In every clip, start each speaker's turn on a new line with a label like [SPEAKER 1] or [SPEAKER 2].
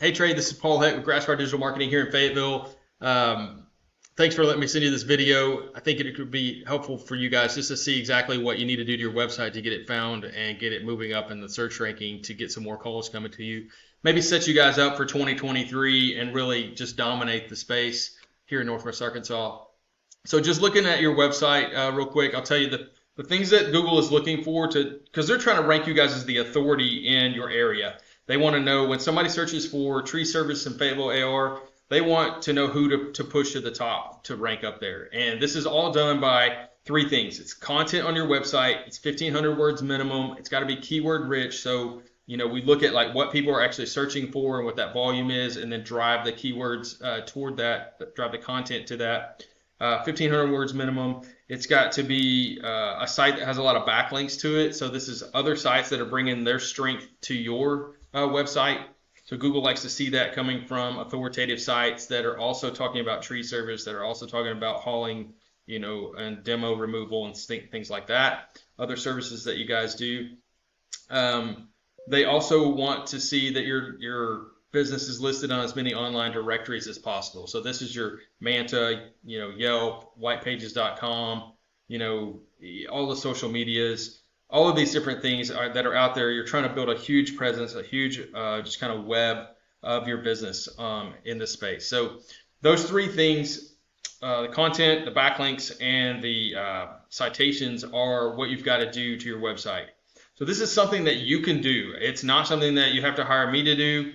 [SPEAKER 1] Hey Trey, this is Paul Heck with Grassfire Digital Marketing here in Fayetteville. Thanks for letting me send you this video. I think it could be helpful for you guys just to see exactly what you need to do to your website to get it found and get it moving up in the search ranking to get some more calls coming to you. Maybe set you guys up for 2023 and really just dominate the space here in Northwest Arkansas. So just looking at your website real quick, I'll tell you the things that Google is looking for because they're trying to rank you guys as the authority in your area. They want to know when somebody searches for Tree Service and Fayetteville AR, they want to know who to push to the top to rank up there. And this is all done by three things. It's content on your website. It's 1,500 words minimum. It's got to be keyword rich. So, we look at like what people are actually searching for and what that volume is, and then drive the keywords toward that, drive the content to that. 1,500 words minimum. It's got to be a site that has a lot of backlinks to it. So this is other sites that are bringing their strength to your website. So Google likes to see that coming from authoritative sites that are also talking about tree service, that are also talking about hauling, and demo removal and things like that. Other services that you guys do. They also want to see that your business is listed on as many online directories as possible. So this is your Manta, Yelp, whitepages.com, all the social medias. All of these different things that are out there. You're trying to build a huge presence, a huge just kind of web of your business in this space. So those three things, the content, the backlinks, and the citations are what you've got to do to your website. So this is something that you can do. It's not something that you have to hire me to do.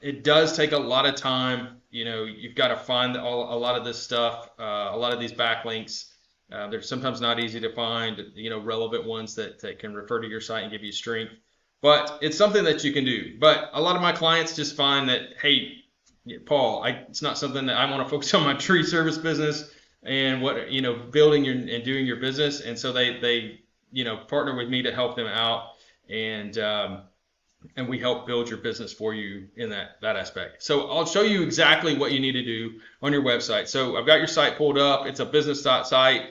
[SPEAKER 1] It does take a lot of time. You've got to find a lot of this stuff, a lot of these backlinks. They're sometimes not easy to find, relevant ones that can refer to your site and give you strength. But it's something that you can do. But a lot of my clients just find that, hey, Paul, it's not something that I want to focus on my tree service business and building and doing your business. And so they partner with me to help them out, and we help build your business for you in that aspect. So I'll show you exactly what you need to do on your website. So I've got your site pulled up. It's a business.site.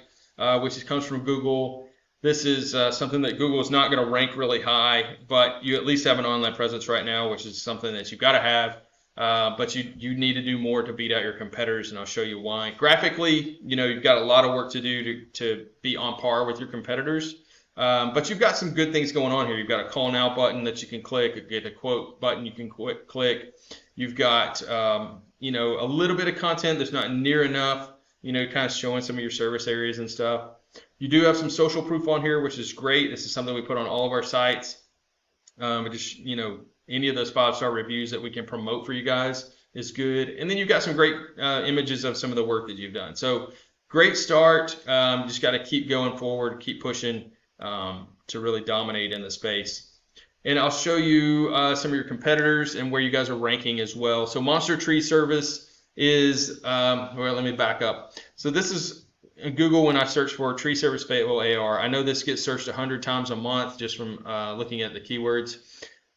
[SPEAKER 1] Which comes from Google. This is something that Google is not going to rank really high, but you at least have an online presence right now, which is something that you've got to have. But you need to do more to beat out your competitors, and I'll show you why. Graphically, you've got a lot of work to do to be on par with your competitors. But you've got some good things going on here. You've got a call now button that you can click, get a quote button you can click. You've got a little bit of content that's not near enough. Kind of showing some of your service areas and stuff. You do have some social proof on here, which is great. This is something we put on all of our sites. Any of those 5-star reviews that we can promote for you guys is good. And then you've got some great images of some of the work that you've done. So great start. Just got to keep going forward, keep pushing to really dominate in the space. And I'll show you some of your competitors and where you guys are ranking as well. So Monster Tree Service is, let me back up. So this is in Google when I search for Tree Service Fayetteville AR. I know this gets searched 100 times a month just from looking at the keywords.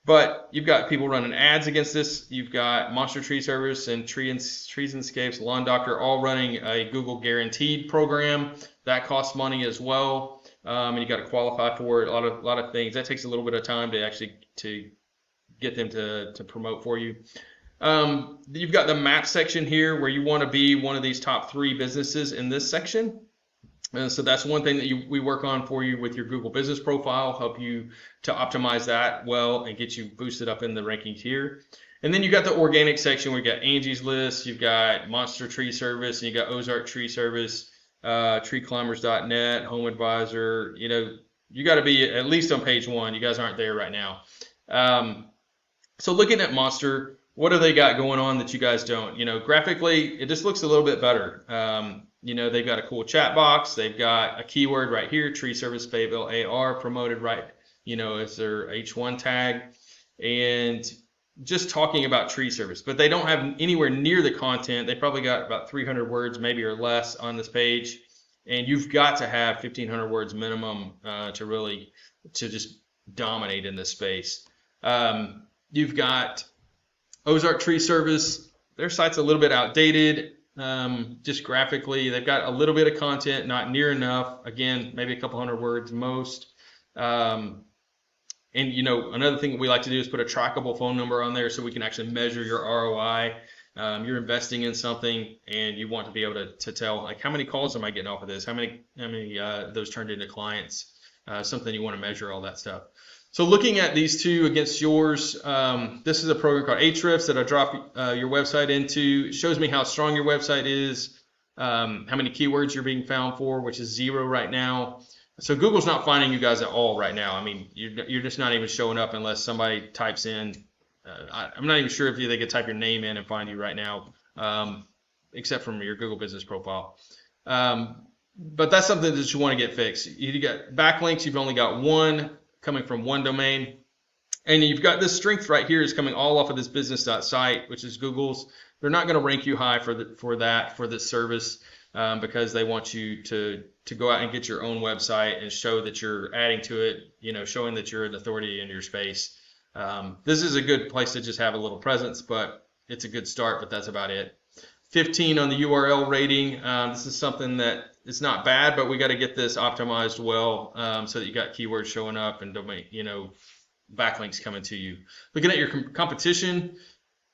[SPEAKER 1] But you've got people running ads against this. You've got Monster Tree Service and Trees and Scapes, Lawn Doctor, all running a Google Guaranteed program. That costs money as well. And you got to qualify for it. A lot of things. That takes a little bit of time to actually to get them to promote for you. You've got the map section here where you want to be one of these top 3 businesses in this section. So that's one thing that we work on for you with your Google business profile, help you to optimize that well and get you boosted up in the rankings here. And then you got the organic section where you got Angie's List, you've got Monster Tree Service, and you got Ozark Tree Service, treeclimbers.net, Home Advisor. You got to be at least on page 1. You guys aren't there right now. So looking at Monster, what do they got going on that you guys don't? Graphically, it just looks a little bit better. They've got a cool chat box. They've got a keyword right here, Tree Service Fayetteville AR, promoted right, as their H1 tag, and just talking about tree service. But they don't have anywhere near the content. They probably got about 300 words, maybe or less, on this page. And you've got to have 1,500 words minimum to just dominate in this space. You've got Ozark Tree Service. Their site's a little bit outdated. Just graphically, they've got a little bit of content, not near enough. Again, maybe a couple hundred words most. And another thing we like to do is put a trackable phone number on there so we can actually measure your ROI. You're investing in something and you want to be able to tell, like, how many calls am I getting off of this? How many those turned into clients? Something you want to measure, all that stuff. So looking at these two against yours, this is a program called Ahrefs that I drop your website into. It shows me how strong your website is, how many keywords you're being found for, which is 0 right now. So Google's not finding you guys at all right now. I mean, you're just not even showing up unless somebody types in. I'm not even sure if they could type your name in and find you right now, except from your Google Business profile. But that's something that you want to get fixed. You got backlinks. You've only got one coming from one domain. And you've got this strength right here is coming all off of this business.site, which is Google's. They're not going to rank you high for this service because they want you to go out and get your own website and show that you're adding to it, showing that you're an authority in your space. This is a good place to just have a little presence, but it's a good start, but that's about it. 15 on the URL rating. This is something that it's not bad, but we got to get this optimized well so that you got keywords showing up and domain, backlinks coming to you. Looking at your competition,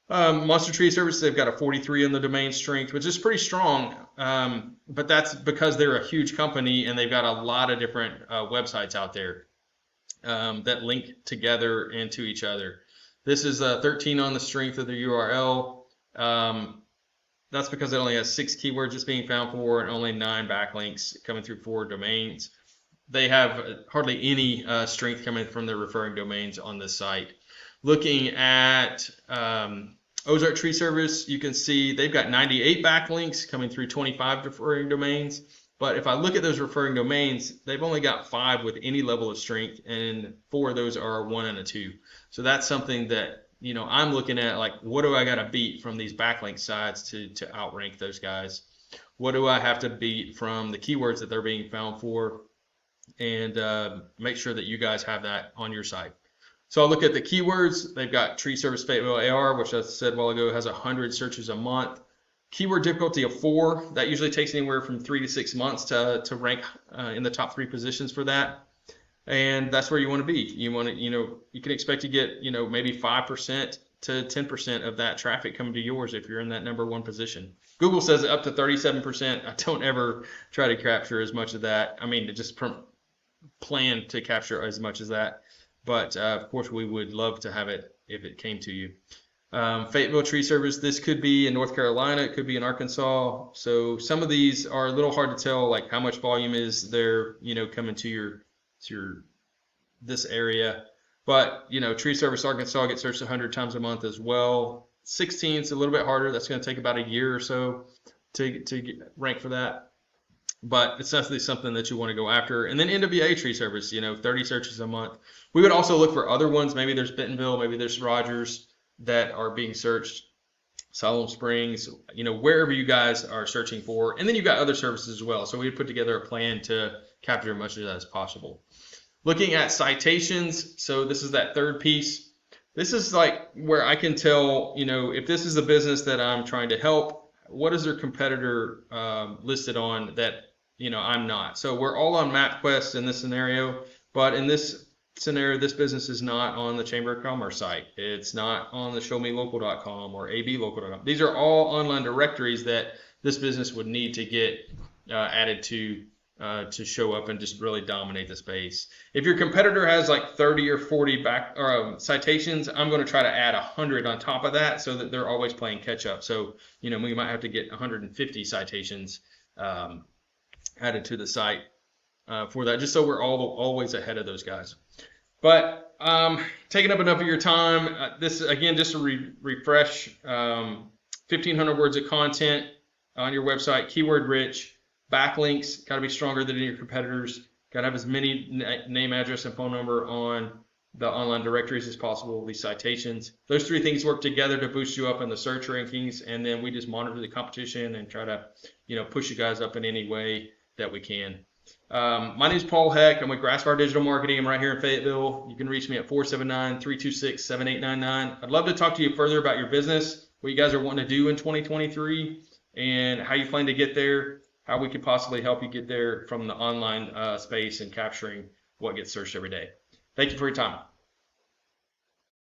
[SPEAKER 1] Monster Tree Service, they've got a 43 on the domain strength, which is pretty strong, but that's because they're a huge company and they've got a lot of different websites out there that link together and to each other. This is 13 on the strength of the URL. That's because it only has 6 keywords it's being found for and only 9 backlinks coming through 4 domains. They have hardly any strength coming from their referring domains on this site. Looking at Ozark Tree Service, you can see they've got 98 backlinks coming through 25 referring domains. But if I look at those referring domains, they've only got 5 with any level of strength, and 4 of those are a 1 and a 2. So that's something that I'm looking at, like, what do I got to beat from these backlink sites to outrank those guys? What do I have to beat from the keywords that they're being found for? And make sure that you guys have that on your site. So I'll look at the keywords. They've got Tree Service Fayetteville AR, which I said a while ago has 100 searches a month. Keyword difficulty of 4. That usually takes anywhere from 3 to 6 months to rank in the top 3 positions for that. And that's where you want to be. You want to, you can expect to get, maybe 5% to 10% of that traffic coming to yours if you're in that number 1 position. Google says up to 37%. I don't ever try to capture as much of that. I mean, just plan to capture as much as that. But of course, we would love to have it if it came to you. Fayetteville Tree Service, this could be in North Carolina, it could be in Arkansas. So some of these are a little hard to tell, like how much volume is there, coming to this area. But Tree Service Arkansas gets searched 100 times a month as well. 16 is a little bit harder. That's going to take about a year or so to rank for that. But it's definitely something that you want to go after. And then NWA Tree Service, 30 searches a month. We would also look for other ones. Maybe there's Bentonville, maybe there's Rogers that are being searched, Siloam Springs, wherever you guys are searching for. And then you've got other services as well. So we put together a plan to capture as much of that as possible. Looking at citations, so this is that third piece. This is like where I can tell, if this is a business that I'm trying to help, what is their competitor listed on that, I'm not. So we're all on MapQuest in this scenario, but in this scenario, this business is not on the Chamber of Commerce site. It's not on the showmelocal.com or ablocal.com. These are all online directories that this business would need to get added to show up and just really dominate the space. If your competitor has like 30 or 40 citations, I'm going to try to add 100 on top of that so that they're always playing catch up. So, we might have to get 150 citations added to the site for that, just so we're always ahead of those guys. But taking up enough of your time, this again, just to refresh, 1,500 words of content on your website, keyword rich. Backlinks got to be stronger than your competitors. Got to have as many name, address, and phone number on the online directories as possible. These citations, those 3 things work together to boost you up in the search rankings, and then we just monitor the competition and try to, push you guys up in any way that we can. My name is Paul Heck. I'm with Grassfire Digital Marketing. I'm right here in Fayetteville. You can reach me at 479-326-7899. I'd love to talk to you further about your business, what you guys are wanting to do in 2023, and how you plan to get there. How we could possibly help you get there from the online space and capturing what gets searched every day. Thank you for your time.